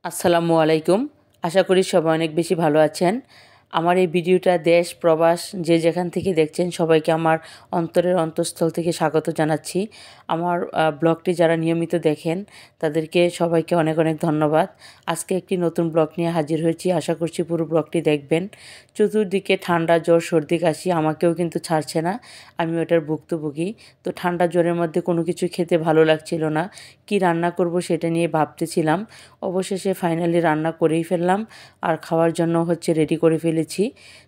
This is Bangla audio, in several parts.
আসসালামু আলাইকুম। আশা করি সবাই অনেক বেশি ভালো আছেন। আমার এই ভিডিওটা দেশ প্রবাস যে যেখান থেকে দেখছেন সবাইকে আমার অন্তরের অন্তঃস্থল থেকে স্বাগত জানাচ্ছি। আমার ব্লগটি যারা নিয়মিত দেখেন তাদেরকে সবাইকে অনেক অনেক ধন্যবাদ। আজকে একটি নতুন ব্লগ নিয়ে হাজির হয়েছি, আশা করছি পুরো ব্লগটি দেখবেন। চতুর্দিকে ঠান্ডা জ্বর সর্দি কাশি, আমাকেও কিন্তু ছাড়ছে না, আমি ওটার ভুক্তভোগী। তো ঠান্ডা জ্বরের মধ্যে কোনো কিছু খেতে ভালো লাগছিল না, কি রান্না করব সেটা নিয়ে ভাবতেছিলাম। অবশেষে ফাইনালি রান্না করেই ফেললাম আর খাওয়ার জন্য রেডি করে ফেলেছি।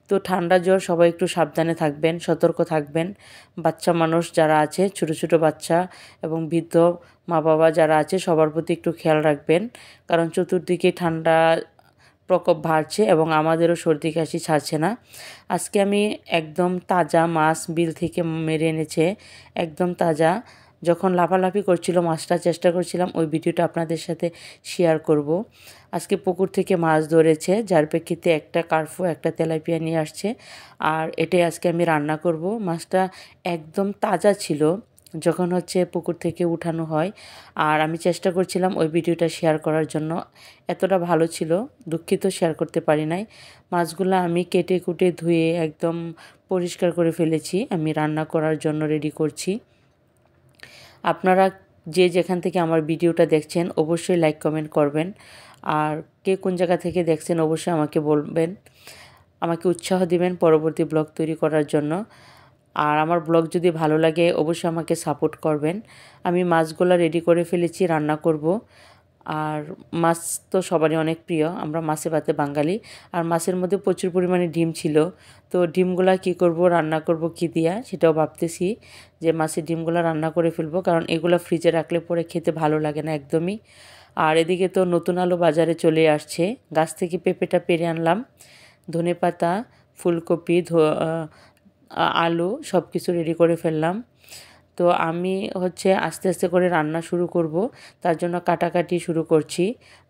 তো ঠান্ডা জ্বর সবাই একটু সাবধানে থাকবেন, সতর্ক থাকবেন। বাচ্চা মানুষ যারা আছে, ছোট ছোট বাচ্চা এবং বৃদ্ধ মা বাবা যারা আছে সবার প্রতি একটু খেয়াল রাখবেন, কারণ চতুর্দিকে ঠান্ডা প্রকোপ বাড়ছে এবং আমাদেরও সর্দি কাশি ছাড়ছে না। আজকে আমি একদম তাজা মাছ বিল থেকে মেরে এনেছে, একদম তাজা। যখন লাফালাফি করছিল মাছটা, চেষ্টা করছিলাম ওই ভিডিওটা আপনাদের সাথে শেয়ার করব। আজকে পুকুর থেকে মাছ ধরেছে, যার প্রেক্ষিতে একটা কার্ফু একটা তেলাপিয়া নিয়ে আসছে, আর এটাই আজকে আমি রান্না করব। মাছটা একদম তাজা ছিল যখন পুকুর থেকে উঠানো হয়, আর আমি চেষ্টা করছিলাম ওই ভিডিওটা শেয়ার করার জন্য। এতটা ভালো ছিল, দুঃখিত শেয়ার করতে পারি নাই। মাছগুলো আমি কেটে কুটে ধুয়ে একদম পরিষ্কার করে ফেলেছি, আমি রান্না করার জন্য রেডি করছি। আপনারা যে যেখান থেকে আমার ভিডিওটা দেখছেন অবশ্যই লাইক কমেন্ট করবেন, আর কে কোন জায়গা থেকে দেখছেন অবশ্যই আমাকে বলবেন, আমাকে উৎসাহ দিবেন পরবর্তী ব্লগ তৈরি করার জন্য। আর আমার ব্লগ যদি ভালো লাগে অবশ্যই আমাকে সাপোর্ট করবেন। আমি মাছগুলো রেডি করে ফেলেছি, রান্না করব। আর মাছ তো সবারই অনেক প্রিয়, আমরা মাছে ভাতে বাঙালি। আর মাছের মধ্যে প্রচুর পরিমাণে ডিম ছিল, তো ডিমগুলা কি করব, রান্না করব কি দিয়া সেটাও ভাবতেছি, যে মাছের ডিমগুলো রান্না করে ফেলবো, কারণ এগুলো ফ্রিজে রাখলে পরে খেতে ভালো লাগে না একদমই। আর এদিকে তো নতুন আলু বাজারে চলে আসছে, গাছ থেকে পেঁপেটা পেরে আনলাম, ধনেপাতা, ফুলকপি, আলু সব কিছু রেডি করে ফেললাম। তো আমি আস্তে আস্তে করে রান্না শুরু করব, তার জন্য কাটাকাটি শুরু করছি।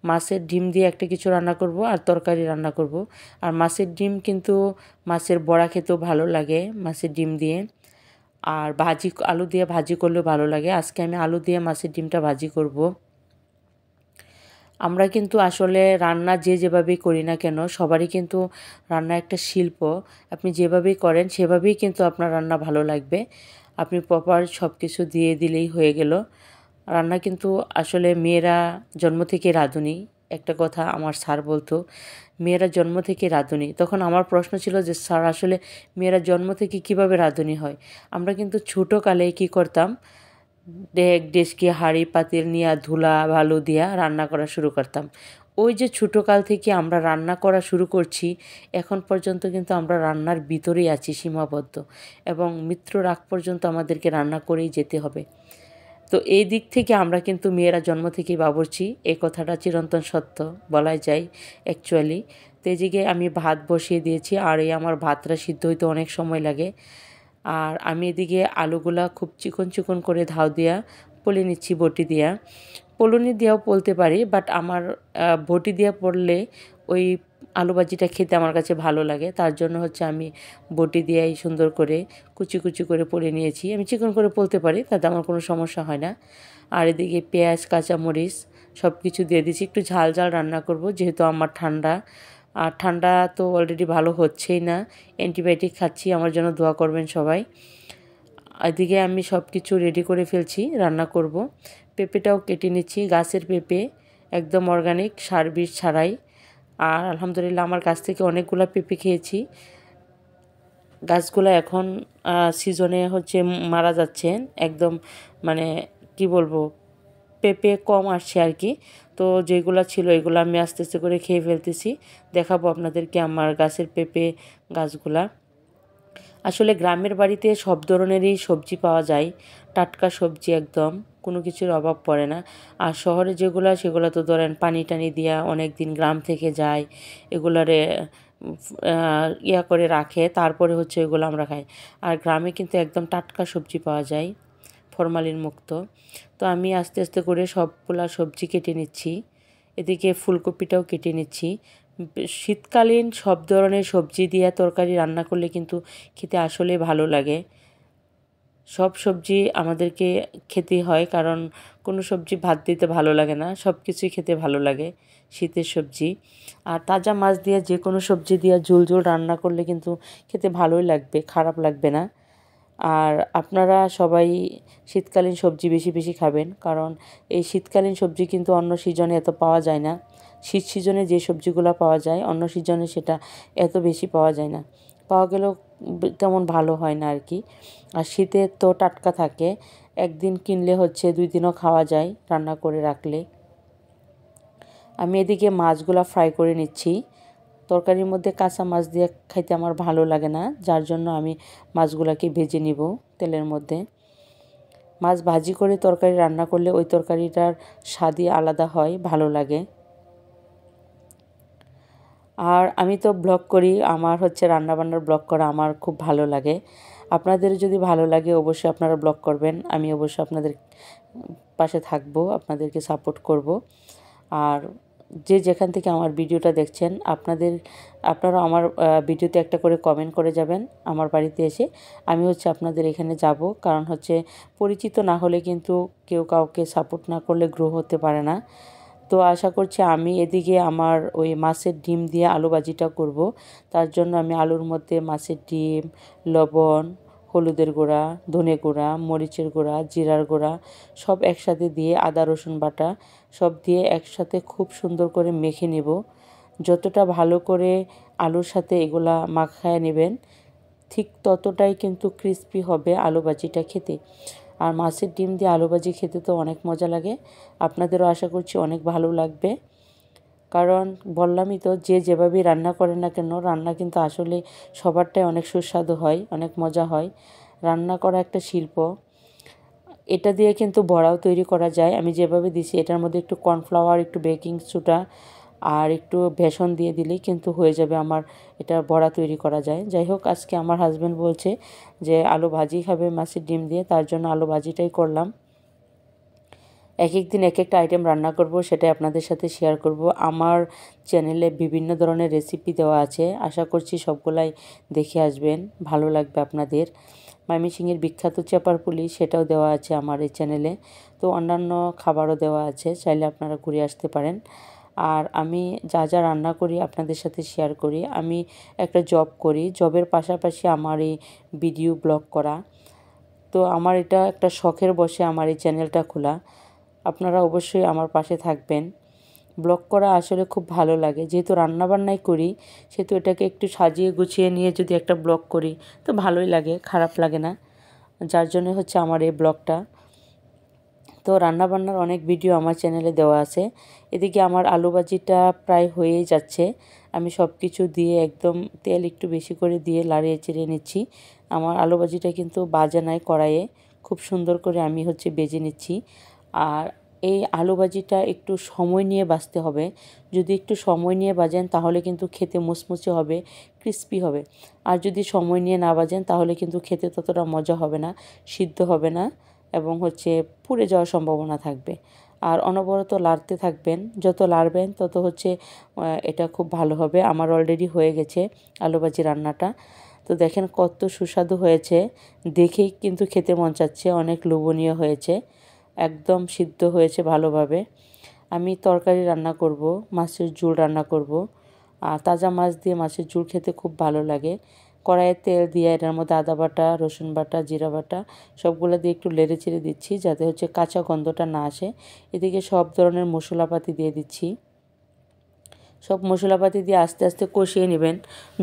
মাছের ডিম দিয়ে একটা কিছু রান্না করব আর তরকারি রান্না করব। আর মাছের ডিম কিন্তু মাছের বড়া খেতেও ভালো লাগে মাছের ডিম দিয়ে, আর ভাজি আলু দিয়ে ভাজি করলেও ভালো লাগে। আজকে আমি আলু দিয়ে মাছের ডিমটা ভাজি করব। আমরা কিন্তু আসলে রান্না যে যেভাবেই করি না কেন, সবারই কিন্তু রান্না একটা শিল্প। আপনি যেভাবেই করেন সেভাবেই কিন্তু আপনার রান্না ভালো লাগবে। আপনি প্রপার সব কিছু দিয়ে দিলেই হয়ে গেল। রান্না কিন্তু আসলে মেয়েরা জন্ম থেকে রাঁধুনি, একটা কথা আমার স্যার বলতো, মেয়েরা জন্ম থেকে রাঁধুনি। তখন আমার প্রশ্ন ছিল যে স্যার আসলে মেয়েরা জন্ম থেকে কিভাবে রাঁধুনি হয়? আমরা কিন্তু ছোটোকালে কী করতাম, ডেস্কি হাঁড়ি পাতিল নিয়ে ধুলা বালু দিয়া রান্না করা শুরু করতাম। ওই যে ছোটোকাল থেকে আমরা রান্না করা শুরু করছি, এখন পর্যন্ত কিন্তু আমরা রান্নার ভিতরেই আছি সীমাবদ্ধ, এবং মৃত্যুর আগ পর্যন্ত আমাদেরকে রান্না করেই যেতে হবে। তো এই দিক থেকে আমরা কিন্তু মেয়েরা জন্ম থেকেই বাবুর্চি, এই কথাটা চিরন্তন সত্য বলাই যায় অ্যাকচুয়ালি। তো এদিকে আমি ভাত বসিয়ে দিয়েছি, আর এই আমার ভাতটা সিদ্ধ হইতে অনেক সময় লাগে। আর আমি এদিকে আলুগুলা খুব চিকন চিকন করে ধাও দিয়া পলে নিচ্ছি, বটি দিয়া। পলুনি দিয়েও পলতে পারি, বাট আমার বটি দিয়া পড়লে ওই আলু ভাজিটা খেতে আমার কাছে ভালো লাগে, তার জন্য আমি বটি দিয়েই সুন্দর করে কুচি কুচি করে পলে নিয়েছি। আমি চিকন করে পলতে পারি, তাতে আমার কোনো সমস্যা হয় না। আর এদিকে পেঁয়াজ কাঁচামরিচ সব কিছু দিয়ে দিচ্ছি, একটু ঝাল ঝাল রান্না করব যেহেতু আমার ঠান্ডা। আর ঠান্ডা তো অলরেডি ভালো হচ্ছেই না, অ্যান্টিবায়োটিক খাচ্ছি, আমার জন্য দোয়া করবেন সবাই। এদিকে আমি সব কিছু রেডি করে ফেলছি, রান্না করব। পেঁপেটাও কেটে নিচ্ছি, গাছের পেঁপে, একদম অর্গানিক, সার বিষ ছাড়াই। আর আলহামদুলিল্লাহ আমার গাছ থেকে অনেকগুলো পেঁপে খেয়েছি। গাছগুলো এখন সিজনে মারা যাচ্ছে একদম, মানে কি বলবো, পেঁপে কম আসছে আর কি। তো যেগুলো ছিল এগুলো আমি আস্তে আস্তে করে খেয়ে ফেলতেছি। দেখাবো আপনাদেরকে আমার গাছের পেঁপে গাছগুলা। আসলে গ্রামের বাড়িতে সব ধরনেরই সবজি পাওয়া যায়, টাটকা সবজি একদম, কোনো কিছুর অভাব পড়ে না। আর শহরে যেগুলো সেগুলো তো ধরেন পানি টানি দিয়া অনেক দিন গ্রাম থেকে যায়, এগুলারে ইয়া করে রাখে, তারপরে এগুলো আমরা খাই। আর গ্রামে কিন্তু একদম টাটকা সবজি পাওয়া যায়, ফরমালিন মুক্ত। তো আমি আস্তে আস্তে করে সবগুলা সবজি কেটে নিচ্ছি, এদিকে ফুলকপিটাও কেটে নিচ্ছি। শীতকালীন সব ধরনের সবজি দিয়ে তরকারি রান্না করলে কিন্তু খেতে আসলে ভালো লাগে। সব সবজি আমাদেরকে খেতে হয়, কারণ কোনো সবজি ভাত দিতে ভালো লাগে না, সব কিছুই খেতে ভালো লাগে। শীতের সবজি। আর তাজা মাছ দিয়ে যে কোনো সবজি দিয়ে ঝোল ঝোল রান্না করলে কিন্তু খেতে ভালোই লাগবে, খারাপ লাগবে না। আর আপনারা সবাই শীতকালীন সবজি বেশি বেশি খাবেন, কারণ এই শীতকালীন সবজি কিন্তু অন্য সিজনে এত পাওয়া যায় না। শীত সিজনে যে সবজিগুলো পাওয়া যায় অন্য সিজনে সেটা এত বেশি পাওয়া যায় না, পাওয়া গেলেও তেমন ভালো হয় না আর কি। আর শীতে তো টাটকা থাকে, একদিন কিনলে হচ্ছে 2 দিনও খাওয়া যায় রান্না করে রাখলে। আমি এদিকে মাছগুলো ফ্রাই করে নিচ্ছি। তরকারির মধ্যে কাঁচা মাছ দিয়ে খাইতে আমার ভালো লাগে না, যার জন্য আমি মাছগুলোকে ভেজে নিব তেলের মধ্যে। মাছ ভাজি করে তরকারি রান্না করলে ওই তরকারিটার স্বাদই আলাদা হয়, ভালো লাগে। আর আমি তো ব্লগ করি, আমার হচ্ছে রান্নাবান্নার ব্লগ করা আমার খুব ভালো লাগে। আপনাদের যদি ভালো লাগে অবশ্যই আপনারা ব্লগ করবেন, আমি অবশ্যই আপনাদের পাশে থাকবো, আপনাদেরকে সাপোর্ট করব। আর যে যেখান থেকে আমার ভিডিওটা দেখছেন আপনারা আমার ভিডিওতে একটা করে কমেন্ট করে যাবেন আমার বাড়িতে এসে। আমি হচ্ছে আপনাদের এখানে যাব, কারণ হচ্ছে পরিচিত না হলে কিন্তু কেউ কাউকে সাপোর্ট না করলে গ্রো হতে পারে না। তো আশা করছি আমি এদিকে আমার ওই মাছের ডিম দিয়ে আলু ভাজিটা করব। তার জন্য আমি আলুর মধ্যে মাছের ডিম, লবণ, হলুদের গুঁড়া, ধনে গুঁড়া, মরিচের গুঁড়া, জিরার গুঁড়া সব একসাথে দিয়ে, আদা রসুন বাটা সব দিয়ে একসাথে খুব সুন্দর করে মেখে নেব। যতটা ভালো করে আলুর সাথে এগুলা মাখায় নেবেন ঠিক ততটাই কিন্তু ক্রিস্পি হবে আলু ভাজিটা খেতে। আর মাছের ডিম দিয়ে আলু ভাজি খেতে তো অনেক মজা লাগে, আপনাদেরও আশা করছি অনেক ভালো লাগবে। কারণ বললামই তো, যে যেভাবেই রান্না করে না কেন রান্না কিন্তু আসলে সবারটাই অনেক সুস্বাদু হয়, অনেক মজা হয়। রান্না করা একটা শিল্প। এটা দিয়ে কিন্তু বড়াও তৈরি করা যায়, আমি যেভাবে দিছি এটার মধ্যে একটু কর্নফ্লাওয়ার, একটু বেকিং সোডা আর একটু বেসন দিয়ে দিলেই কিন্তু হয়ে যাবে আমার এটা বড়া তৈরি করা যায়। যাই হোক, আজকে আমার হাজব্যান্ড বলছে যে আলু ভাজি খাবে মাছের ডিম দিয়ে, তার জন্য আলু ভাজিটাই করলাম। এক এক দিন এক একটা আইটেম রান্না করব, সেটাই আপনাদের সাথে শেয়ার করব। আমার চ্যানেলে বিভিন্ন ধরনের রেসিপি দেওয়া আছে, আশা করছি সবগুলাই দেখে আসবেন, ভালো লাগবে আপনাদের। ময়মনসিংহের বিখ্যাত চেপার পুলি সেটাও দেওয়া আছে আমার এই চ্যানেলে। তো অন্যান্য খাবারও দেওয়া আছে, চাইলে আপনারা ঘুরে আসতে পারেন। আর আমি যা যা রান্না করি আপনাদের সাথে শেয়ার করি। আমি একটা জব করি, জবের পাশাপাশি আমার এই ভিডিও ব্লগ করা। তো আমার এটা একটা শখের বশে আমার এই চ্যানেলটা খোলা। আপনারা অবশ্যই আমার পাশে থাকবেন। ব্লগ করা আসলে খুব ভালো লাগে, যেহেতু রান্নাবান্নাই করি সেহেতু এটাকে একটু সাজিয়ে গুছিয়ে নিয়ে যদি একটা ব্লগ করি তো ভালোই লাগে, খারাপ লাগে না। যার জন্য হচ্ছে আমার এই ব্লগটা। তো রান্নাবান্নার অনেক ভিডিও আমার চ্যানেলে দেওয়া আছে। এদিকে আমার আলু ভাজিটা প্রায় হয়েই যাচ্ছে, আমি সব কিছু দিয়ে একদম তেল একটু বেশি করে দিয়ে লাড়িয়ে চেড়ে নিচ্ছি। আমার আলু ভাজিটা কিন্তু ভাজা নাই, কড়াইয়ে খুব সুন্দর করে আমি হচ্ছে ভেজে নিচ্ছি। আর এই আলু ভাজিটা একটু সময় নিয়ে ভাজতে হবে, যদি একটু সময় নিয়ে ভাজেন তাহলে কিন্তু খেতে মুচমুচে হবে, ক্রিস্পি হবে। আর যদি সময় নিয়ে না ভাজেন তাহলে কিন্তু খেতে ততটা মজা হবে না, সিদ্ধ হবে না এবং হচ্ছে পুড়ে যাওয়ার সম্ভাবনা থাকবে। আর অনবরত লাড়তে থাকবেন, যত লাড়বেন তত হচ্ছে এটা খুব ভালো হবে। আমার অলরেডি হয়ে গেছে আলু ভাজি রান্নাটা। তো দেখেন কত সুস্বাদু হয়েছে, দেখেই কিন্তু খেতে মন চাচ্ছে, অনেক লোভনীয় হয়েছে, একদম সিদ্ধ হয়েছে ভালোভাবে। আমি তরকারি রান্না করব, মাছের ঝোল রান্না করব। আর তাজা মাছ দিয়ে মাছের ঝোল খেতে খুব ভালো লাগে। কড়াইয়ে তেল দিয়ে এটার মধ্যে আদা বাটা, রসুন বাটা, জিরা বাটা সবগুলো দিয়ে একটু নেড়ে চেড়ে দিচ্ছি যাতে হচ্ছে কাঁচা গন্ধটা না আসে। এদিকে সব ধরনের মশলাপাতি দিয়ে দিচ্ছি। সব মশলাপাতি দিয়ে আস্তে আস্তে কষিয়ে নেবেন।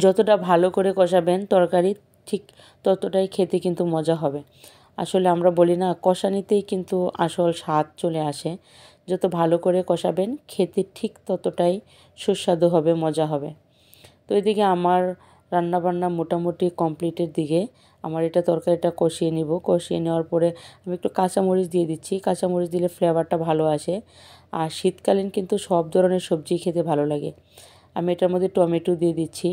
যতটা ভালো করে কষাবেন তরকারি ঠিক ততটাই খেতে কিন্তু মজা হবে। আসলে আমরা বলি না, কষানিতেই কিন্তু আসল স্বাদ চলে আসে। যত ভালো করে কষাবেন খেতে ঠিক ততটাই সুস্বাদু হবে, মজা হবে। তো এদিকে আমার রান্নাবান্না মোটামুটি কমপ্লিটের দিকে। আমার এটা তরকারিটা কষিয়ে নিব, কষিয়ে নেওয়ার পরে আমি একটু কাঁচামরিচ দিয়ে দিচ্ছি, কাঁচামরিচ দিলে ফ্লেভারটা ভালো আসে। আর শীতকালীন কিন্তু সব ধরনের সবজি খেতে ভালো লাগে। আমি এটার মধ্যে টমেটো দিয়ে দিচ্ছি।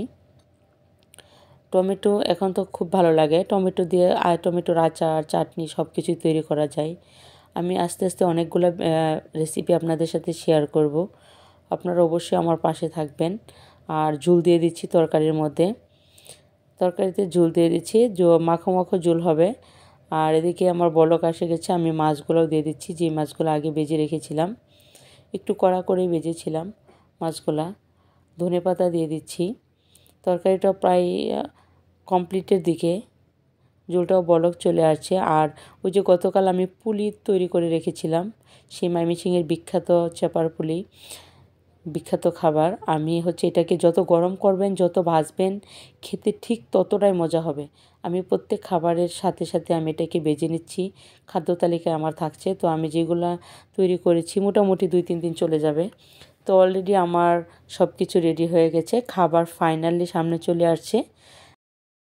টমেটো এখন তো খুব ভালো লাগে, টমেটো দিয়ে আর টমেটোর আচার, চাটনি সব কিছুই তৈরি করা যায়। আমি আস্তে আস্তে অনেকগুলো রেসিপি আপনাদের সাথে শেয়ার করব, আপনারা অবশ্যই আমার পাশে থাকবেন। আর ঝোল দিয়ে দিচ্ছি তরকারির মধ্যে, তরকারিতে ঝোল দিয়ে দিচ্ছি, মাখো মাখো ঝোল হবে। আর এদিকে আমার বলক এসে গেছে, আমি মাছগুলোও দিয়ে দিচ্ছি, যে মাছগুলো আগে ভেজে রেখেছিলাম, একটু কড়া করে ভেজেছিলাম। মাছগুলা। ধনেপাতা দিয়ে দিচ্ছি। তরকারিটা প্রায় কমপ্লিটের দিকে, ঝোলটাও বলক চলে আসছে। আর ওই যে গতকাল আমি পুলি তৈরি করে রেখেছিলাম, সেই ময়মনসিংহের বিখ্যাত চেপার পুলি, বিখ্যাত খাবার। আমি এটাকে যত গরম করবেন, যত ভাজবেন, খেতে ঠিক ততটাই মজা হবে। আমি প্রত্যেক খাবারের সাথে সাথে আমি এটাকে ভেজে নিচ্ছি। খাদ্য তালিকায় আমার থাকছে, তো আমি যেগুলা তৈরি করেছি মোটামুটি 2-3 দিন চলে যাবে। তো অলরেডি আমার সব কিছু রেডি হয়ে গেছে, খাবার ফাইনালি সামনে চলে আসছে।